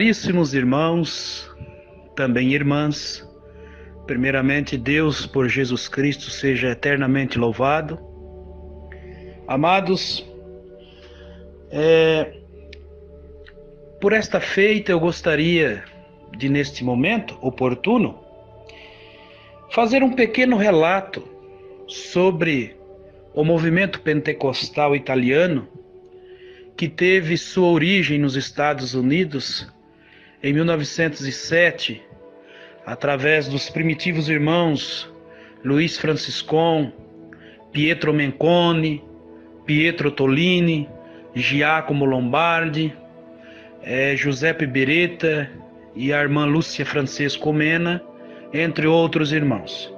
Caríssimos irmãos, também irmãs, primeiramente Deus por Jesus Cristo seja eternamente louvado. Amados, por esta feita eu gostaria de, neste momento oportuno, fazer um pequeno relato sobre o movimento pentecostal italiano que teve sua origem nos Estados Unidos em 1907, através dos primitivos irmãos Luiz Franciscon, Pietro Menconi, Pietro Tolini, Giacomo Lombardi, Giuseppe Beretta e a irmã Lúcia Francesco Mena, entre outros irmãos.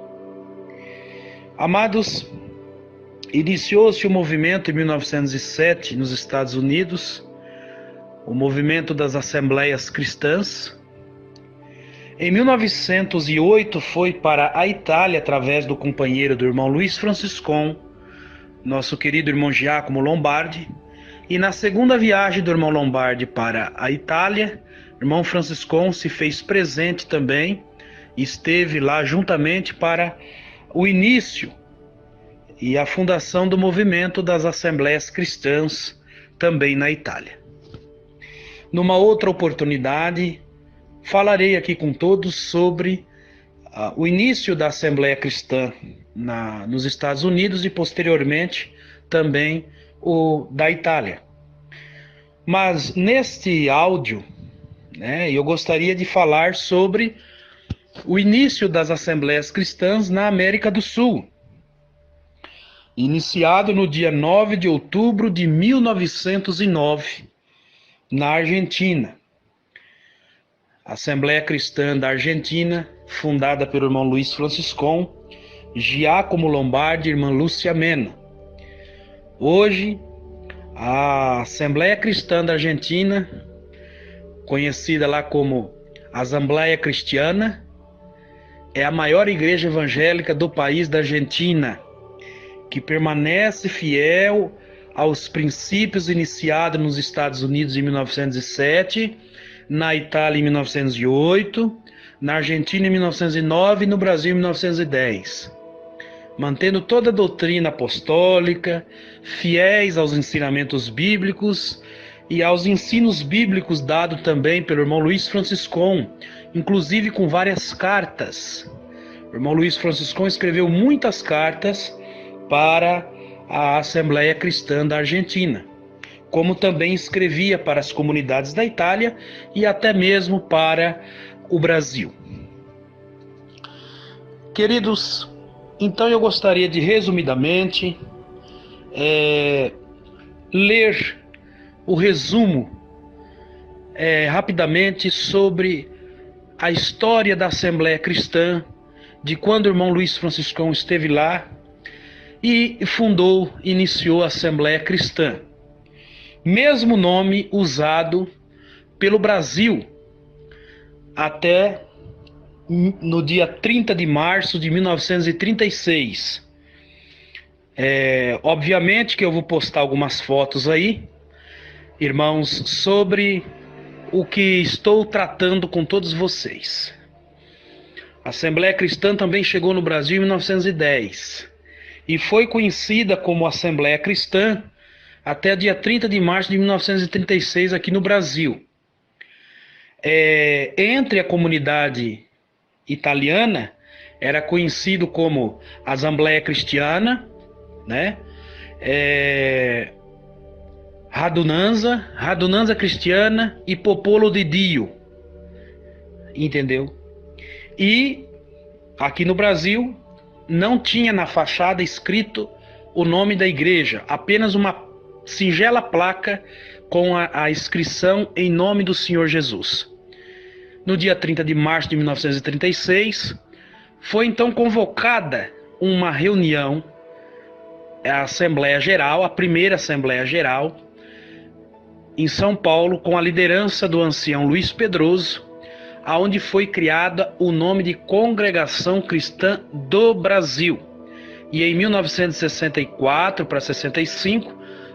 Amados, iniciou-se o movimento em 1907 nos Estados Unidos, o movimento das Assembleias Cristãs. Em 1908 foi para a Itália através do companheiro do irmão Luiz Franciscon, nosso querido irmão Giacomo Lombardi, e na segunda viagem do irmão Lombardi para a Itália, o irmão Franciscon se fez presente também, esteve lá juntamente para o início e a fundação do movimento das Assembleias Cristãs, também na Itália. Numa outra oportunidade, falarei aqui com todos sobre o início da Assembleia Cristã nos Estados Unidos e, posteriormente, também o da Itália. Mas neste áudio, eu gostaria de falar sobre o início das Assembleias Cristãs na América do Sul, iniciado no dia 9 de outubro de 1909, na Argentina. A Assembleia Cristã da Argentina, fundada pelo irmão Luiz Franciscon, Giacomo Lombardi e irmã Lúcia Mena. Hoje, a Assembleia Cristã da Argentina, conhecida lá como Assembleia Cristiana, é a maior igreja evangélica do país da Argentina, que permanece fiel aos princípios iniciados nos Estados Unidos em 1907, na Itália em 1908, na Argentina em 1909 e no Brasil em 1910. Mantendo toda a doutrina apostólica, fiéis aos ensinamentos bíblicos e aos ensinos bíblicos dados também pelo irmão Luiz Franciscon, inclusive com várias cartas. O irmão Luiz Franciscon escreveu muitas cartas para a Assembleia Cristã da Argentina, como também escrevia para as comunidades da Itália e até mesmo para o Brasil. Queridos, então eu gostaria de, resumidamente, ler o resumo rapidamente sobre a história da Assembleia Cristã, de quando o irmão Luiz Franciscon esteve lá e iniciou a Assembleia Cristã. Mesmo nome usado pelo Brasil até no dia 30 de março de 1936. Obviamente que eu vou postar algumas fotos aí, irmãos, sobre o que estou tratando com todos vocês. A Assembleia Cristã também chegou no Brasil em 1910 e foi conhecida como Assembleia Cristã até dia 30 de março de 1936 aqui no Brasil. Entre a comunidade italiana, era conhecido como Assembleia Cristiana, Radunanza Cristiana e Popolo di Dio, entendeu? E aqui no Brasil não tinha na fachada escrito o nome da igreja, apenas uma singela placa com a inscrição em nome do Senhor Jesus. No dia 30 de março de 1936, foi então convocada uma reunião, a Assembleia Geral, a primeira Assembleia Geral, em São Paulo, com a liderança do ancião Luiz Pedroso, aonde foi criada o nome de Congregação Cristã do Brasil. E em 1964 para 65,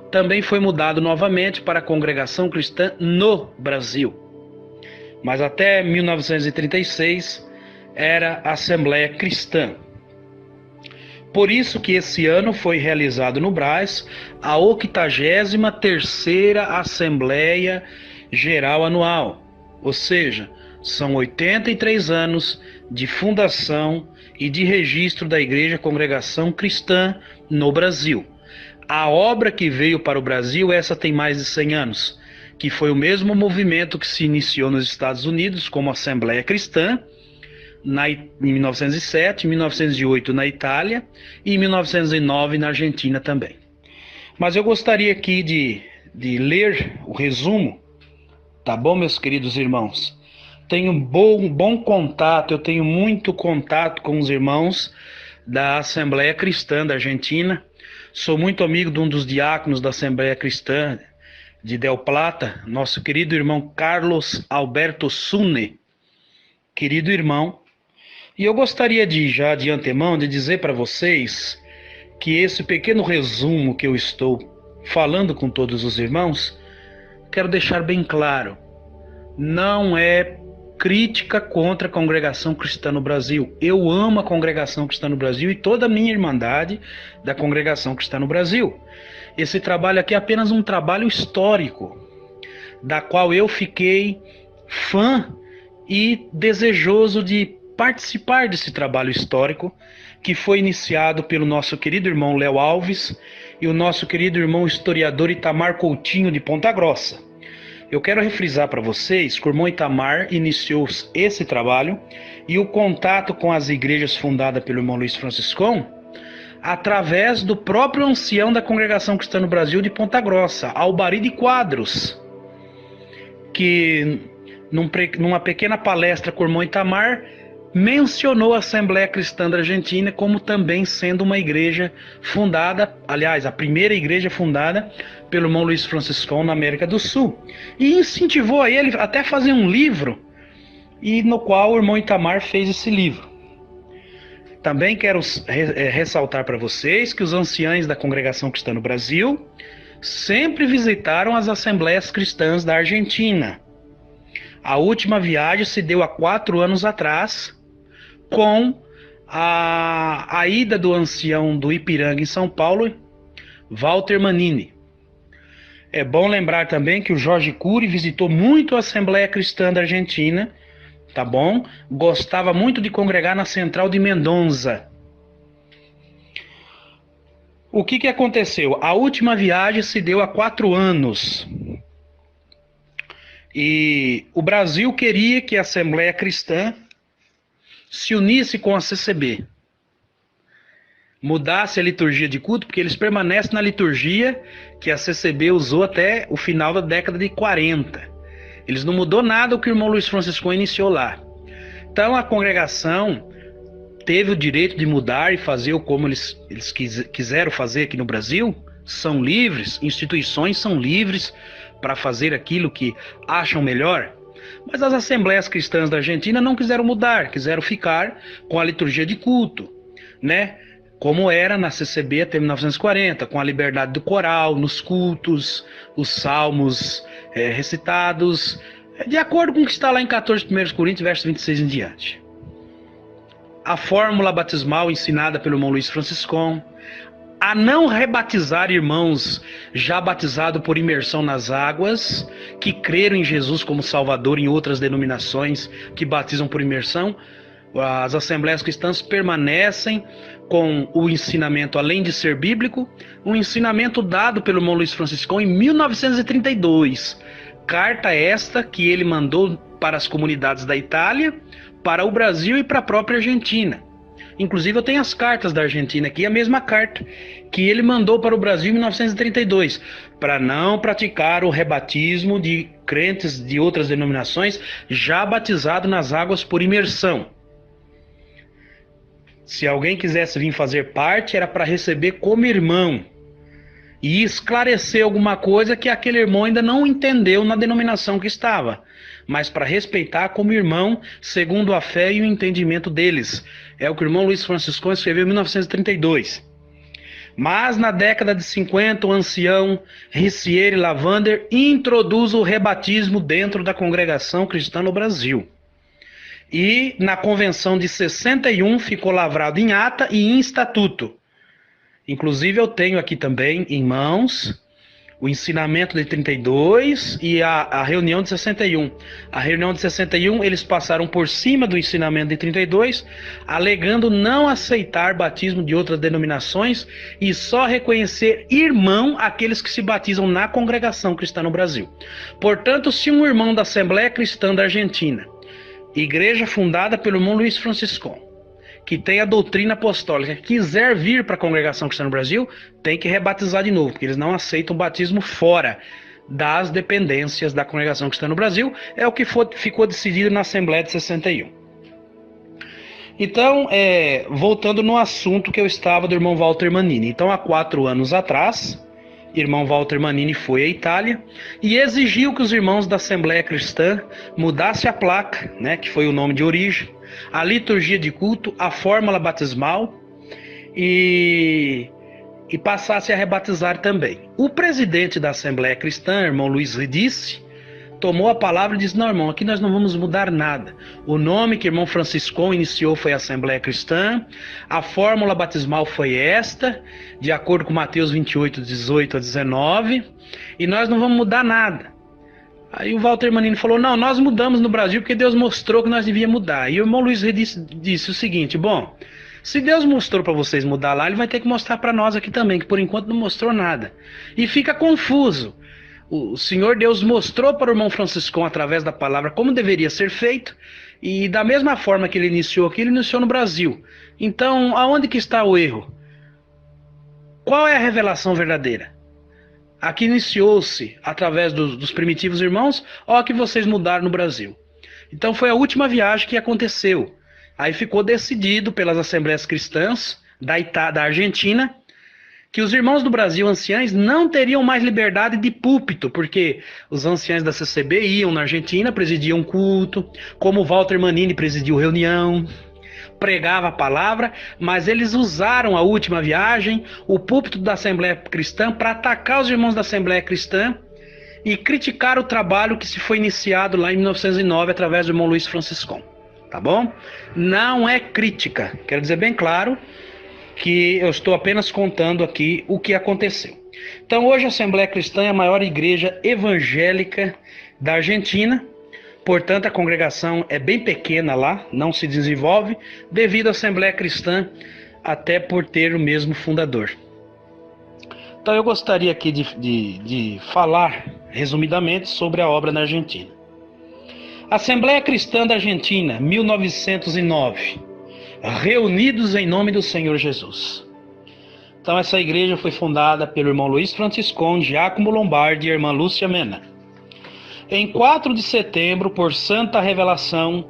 também foi mudado novamente para a Congregação Cristã no Brasil. mas até 1936 era Assembleia Cristã. Por isso que esse ano foi realizado no Brás a 83ª Assembleia Geral Anual, ou seja, são 83 anos de fundação e de registro da Igreja Congregação Cristã no Brasil. A obra que veio para o Brasil, essa tem mais de 100 anos, que foi o mesmo movimento que se iniciou nos Estados Unidos como Assembleia Cristã, em 1907, em 1908 na Itália e em 1909 na Argentina também. Mas eu gostaria aqui de ler o resumo, tá bom, meus queridos irmãos? Tenho bom contato, eu tenho muito contato com os irmãos da Assembleia Cristã da Argentina. Sou muito amigo de um dos diáconos da Assembleia Cristã de Del Plata, nosso querido irmão Carlos Alberto Sune, querido irmão. E eu gostaria já de antemão de dizer para vocês que esse pequeno resumo que eu estou falando com todos os irmãos, quero deixar bem claro, não é crítica contra a Congregação Cristã no Brasil. Eu amo a Congregação Cristã no Brasil e toda a minha irmandade da Congregação Cristã no Brasil. Esse trabalho aqui é apenas um trabalho histórico, da qual eu fiquei fã e desejoso de participar desse trabalho histórico, que foi iniciado pelo nosso querido irmão Léo Alves e o nosso querido irmão historiador Itamar Coutinho de Ponta Grossa. Eu quero refrisar para vocês que o irmão Itamar iniciou esse trabalho e o contato com as igrejas fundadas pelo irmão Luiz Franciscão através do próprio ancião da Congregação Cristã no Brasil de Ponta Grossa, Albari de Quadros, que numa pequena palestra com o irmão Itamar mencionou a Assembleia Cristã da Argentina como também sendo uma igreja fundada, aliás, a primeira igreja fundada pelo irmão Luiz Franciscão na América do Sul, e incentivou a ele até fazer um livro, e no qual o irmão Itamar fez esse livro. Também quero ressaltar para vocês que os anciães da Congregação Cristã no Brasil sempre visitaram as Assembleias Cristãs da Argentina. A última viagem se deu há 4 anos atrás, com a ida do ancião do Ipiranga em São Paulo, Walter Manini. É bom lembrar também que o Jorge Cury visitou muito a Assembleia Cristã da Argentina, tá bom? Gostava muito de congregar na Central de Mendonça. O que aconteceu? A última viagem se deu há 4 anos. E o Brasil queria que a Assembleia Cristã se unisse com a CCB, mudasse a liturgia de culto, porque eles permanecem na liturgia que a CCB usou até o final da década de 40. Eles não mudou nada o que o irmão Luiz Francisco iniciou lá. Então a congregação teve o direito de mudar e fazer como eles quiseram fazer aqui no Brasil. São livres, instituições são livres para fazer aquilo que acham melhor. Mas as Assembleias Cristãs da Argentina não quiseram mudar, quiseram ficar com a liturgia de culto, né? Como era na CCB até 1940, com a liberdade do coral, nos cultos, os salmos recitados, de acordo com o que está lá em 14 Coríntios, verso 26 em diante. A fórmula batismal ensinada pelo irmão Luiz Franciscão, a não rebatizar irmãos já batizados por imersão nas águas, que creram em Jesus como Salvador em outras denominações que batizam por imersão. As Assembleias Cristãs permanecem com o ensinamento, além de ser bíblico, um ensinamento dado pelo irmão Luiz Franciscão em 1932. Carta esta que ele mandou para as comunidades da Itália, para o Brasil e para a própria Argentina. Inclusive eu tenho as cartas da Argentina aqui, a mesma carta que ele mandou para o Brasil em 1932, para não praticar o rebatismo de crentes de outras denominações já batizados nas águas por imersão. Se alguém quisesse vir fazer parte, era para receber como irmão e esclarecer alguma coisa que aquele irmão ainda não entendeu na denominação que estava, mas para respeitar como irmão, segundo a fé e o entendimento deles. É o que o irmão Luiz Franciscão escreveu em 1932. Mas na década de 50, o ancião Ricieri Lavander introduz o rebatismo dentro da congregação cristã no Brasil. E na convenção de 61 ficou lavrado em ata e em estatuto. Inclusive eu tenho aqui também em mãos o ensinamento de 32 e a reunião de 61. A reunião de 61 eles passaram por cima do ensinamento de 32, alegando não aceitar batismo de outras denominações e só reconhecer irmão aqueles que se batizam na congregação cristã no Brasil. Portanto, se um irmão da Assembleia Cristã da Argentina, igreja fundada pelo irmão Luiz Franciscon, que tem a doutrina apostólica, quiser vir para a congregação cristã no Brasil, tem que rebatizar de novo, porque eles não aceitam batismo fora das dependências da congregação cristã no Brasil. É o que ficou decidido na Assembleia de 61. Então, voltando no assunto que eu estava do irmão Walter Manini. Então, há 4 anos atrás, irmão Walter Manini foi à Itália e exigiu que os irmãos da Assembleia Cristã mudassem a placa, né, que foi o nome de origem, a liturgia de culto, a fórmula batismal e passasse a rebatizar também. O presidente da Assembleia Cristã, irmão Luiz Ridice, tomou a palavra e disse: não, irmão, aqui nós não vamos mudar nada. O nome que o irmão Franciscon iniciou foi Assembleia Cristã, a fórmula batismal foi esta, de acordo com Mateus 28, 18 a 19, e nós não vamos mudar nada. Aí o Walter Manini falou: não, nós mudamos no Brasil porque Deus mostrou que nós devíamos mudar. E o irmão Luiz disse o seguinte: bom, se Deus mostrou para vocês mudar lá, ele vai ter que mostrar para nós aqui também, que por enquanto não mostrou nada. E fica confuso. O Senhor Deus mostrou para o irmão Franciscon através da palavra como deveria ser feito, e da mesma forma que ele iniciou aqui, ele iniciou no Brasil. Então, aonde que está o erro? Qual é a revelação verdadeira? Aqui iniciou-se através dos primitivos irmãos, ou a que vocês mudaram no Brasil? Então foi a última viagem que aconteceu. Aí ficou decidido pelas assembleias cristãs da Argentina que os irmãos do Brasil, anciães, não teriam mais liberdade de púlpito, porque os anciães da CCB iam na Argentina, presidiam culto, como Walter Manini presidiu reunião, pregava a palavra, mas eles usaram a última viagem, o púlpito da Assembleia Cristã, para atacar os irmãos da Assembleia Cristã e criticar o trabalho que se foi iniciado lá em 1909 através do irmão Luiz Franciscon. Tá bom? Não é crítica, quero dizer bem claro que eu estou apenas contando aqui o que aconteceu. Então hoje a Assembleia Cristã é a maior igreja evangélica da Argentina. Portanto, a congregação é bem pequena lá, não se desenvolve, devido à Assembleia Cristã, até por ter o mesmo fundador. Então eu gostaria aqui de falar, resumidamente, sobre a obra na Argentina. Assembleia Cristã da Argentina, 1909, reunidos em nome do Senhor Jesus. Então essa igreja foi fundada pelo irmão Luiz Franciscon, Giacomo Lombardi e a irmã Lúcia Mena. Em 4 de setembro, por santa revelação,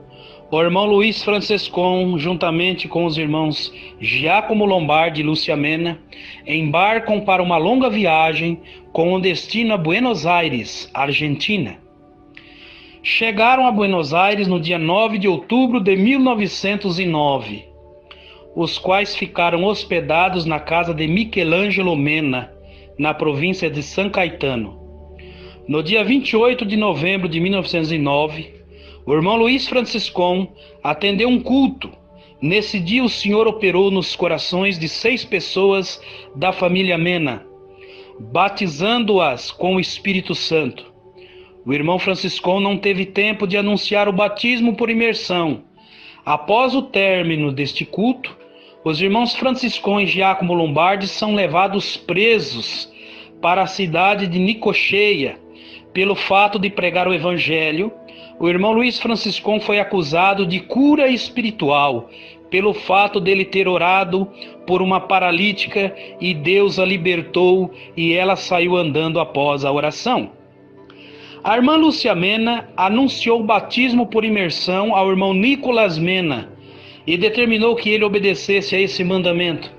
o irmão Luiz Franciscon, juntamente com os irmãos Giacomo Lombardi e Lúcia Mena, embarcam para uma longa viagem com o destino a Buenos Aires, Argentina. Chegaram a Buenos Aires no dia 9 de outubro de 1909, os quais ficaram hospedados na casa de Michelangelo Mena, na província de São Caetano. No dia 28 de novembro de 1909, o irmão Luiz Franciscon atendeu um culto. Nesse dia o Senhor operou nos corações de 6 pessoas da família Mena, batizando-as com o Espírito Santo. O irmão Franciscon não teve tempo de anunciar o batismo por imersão. Após o término deste culto, os irmãos Franciscon e Giacomo Lombardi são levados presos para a cidade de Nicocheia. Pelo fato de pregar o evangelho, o irmão Luiz Franciscon foi acusado de cura espiritual, pelo fato dele ter orado por uma paralítica e Deus a libertou e ela saiu andando após a oração. A irmã Lúcia Mena anunciou o batismo por imersão ao irmão Nicolas Mena e determinou que ele obedecesse a esse mandamento.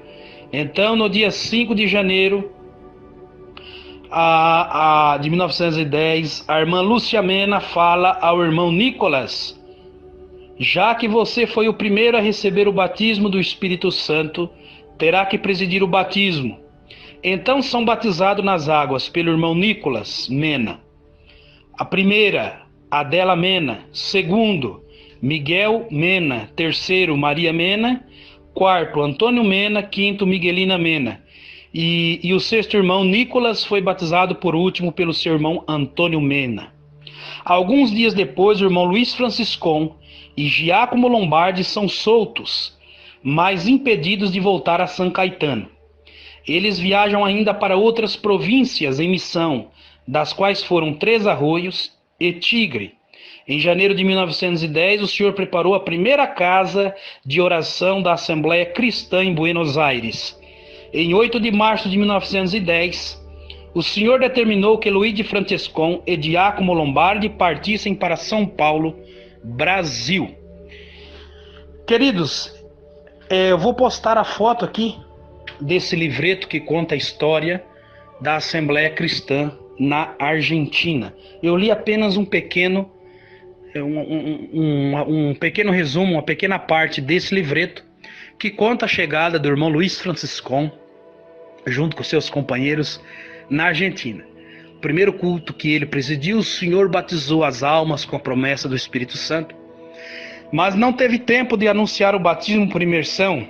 Então, no dia 5 de janeiro de 1910, a irmã Lúcia Mena fala ao irmão Nicolas: já que você foi o primeiro a receber o batismo do Espírito Santo, terá que presidir o batismo. Então são batizados nas águas pelo irmão Nicolas Mena. A primeira, Adela Mena. Segundo, Miguel Mena. Terceiro, Maria Mena. Quarto, Antônio Mena. Quinto, Miguelina Mena. E o sexto irmão, Nicolas, foi batizado por último pelo seu irmão Antônio Mena. Alguns dias depois, o irmão Luiz Franciscon e Giacomo Lombardi são soltos, mas impedidos de voltar a São Caetano. Eles viajam ainda para outras províncias em missão, das quais foram Três Arroios e Tigre. Em janeiro de 1910, o senhor preparou a primeira casa de oração da Assembleia Cristã em Buenos Aires. Em 8 de março de 1910, o senhor determinou que Luigi Franciscon e Giacomo Lombardi partissem para São Paulo, Brasil. Queridos, eu vou postar a foto aqui desse livreto que conta a história da Assembleia Cristã na Argentina. Eu li apenas um pequeno resumo, uma pequena parte desse livreto que conta a chegada do irmão Luiz Franciscon junto com seus companheiros na Argentina. O primeiro culto que ele presidiu, o Senhor batizou as almas com a promessa do Espírito Santo, mas não teve tempo de anunciar o batismo por imersão.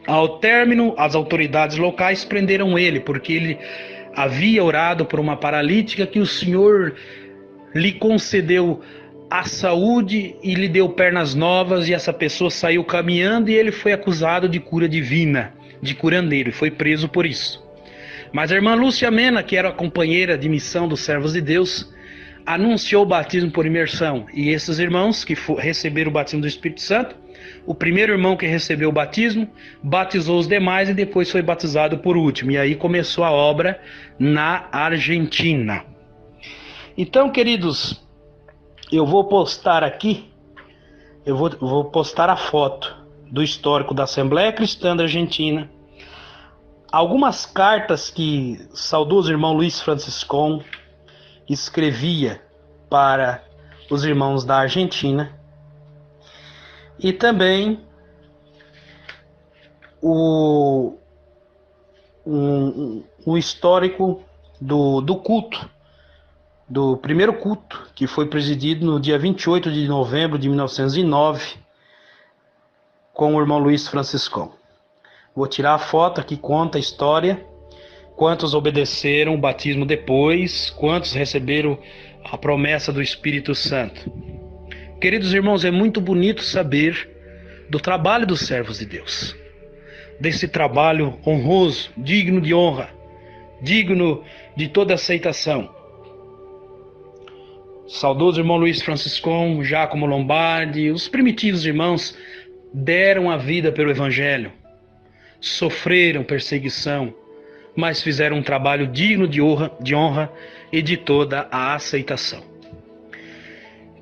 Ao término, as autoridades locais prenderam ele, porque ele havia orado por uma paralítica que o Senhor lhe concedeu a saúde e lhe deu pernas novas, e essa pessoa saiu caminhando e ele foi acusado de cura divina, de curandeiro, e foi preso por isso. Mas a irmã Lúcia Mena, que era a companheira de missão dos servos de Deus, anunciou o batismo por imersão. E esses irmãos que receberam o batismo do Espírito Santo, o primeiro irmão que recebeu o batismo, batizou os demais e depois foi batizado por último. E aí começou a obra na Argentina. Então, queridos, eu vou postar aqui, vou postar a foto do histórico da Assembleia Cristã da Argentina, algumas cartas que o saudoso irmão Luiz Franciscon escrevia para os irmãos da Argentina, e também o histórico do culto, do primeiro culto, que foi presidido no dia 28 de novembro de 1909, com o irmão Luiz Franciscon. Vou tirar a foto que conta a história, quantos obedeceram o batismo depois, quantos receberam a promessa do Espírito Santo. Queridos irmãos, é muito bonito saber do trabalho dos servos de Deus, desse trabalho honroso, digno de honra, digno de toda aceitação. Saudoso irmão Luiz Franciscon, Giacomo Lombardi, os primitivos irmãos deram a vida pelo Evangelho, sofreram perseguição, mas fizeram um trabalho digno de honra e de toda a aceitação.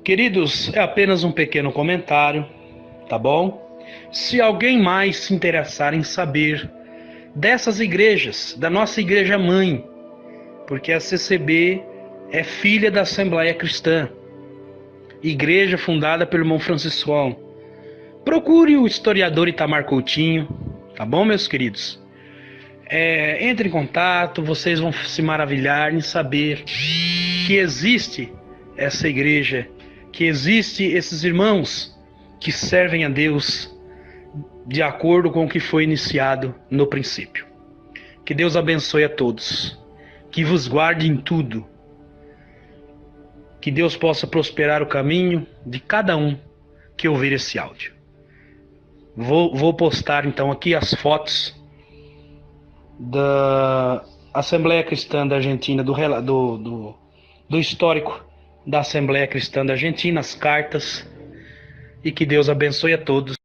Queridos, é apenas um pequeno comentário, tá bom? Se alguém mais se interessar em saber dessas igrejas, da nossa igreja mãe, porque a CCB é filha da Assembleia Cristã, igreja fundada pelo irmão Franciscon, procure o historiador Itamar Coutinho, tá bom, meus queridos? Entre em contato, vocês vão se maravilhar em saber que existe essa igreja, que existe esses irmãos que servem a Deus de acordo com o que foi iniciado no princípio. Que Deus abençoe a todos, que vos guarde em tudo, que Deus possa prosperar o caminho de cada um que ouvir esse áudio. Vou postar então aqui as fotos da Assembleia Cristã da Argentina, do histórico da Assembleia Cristã da Argentina, as cartas, e que Deus abençoe a todos.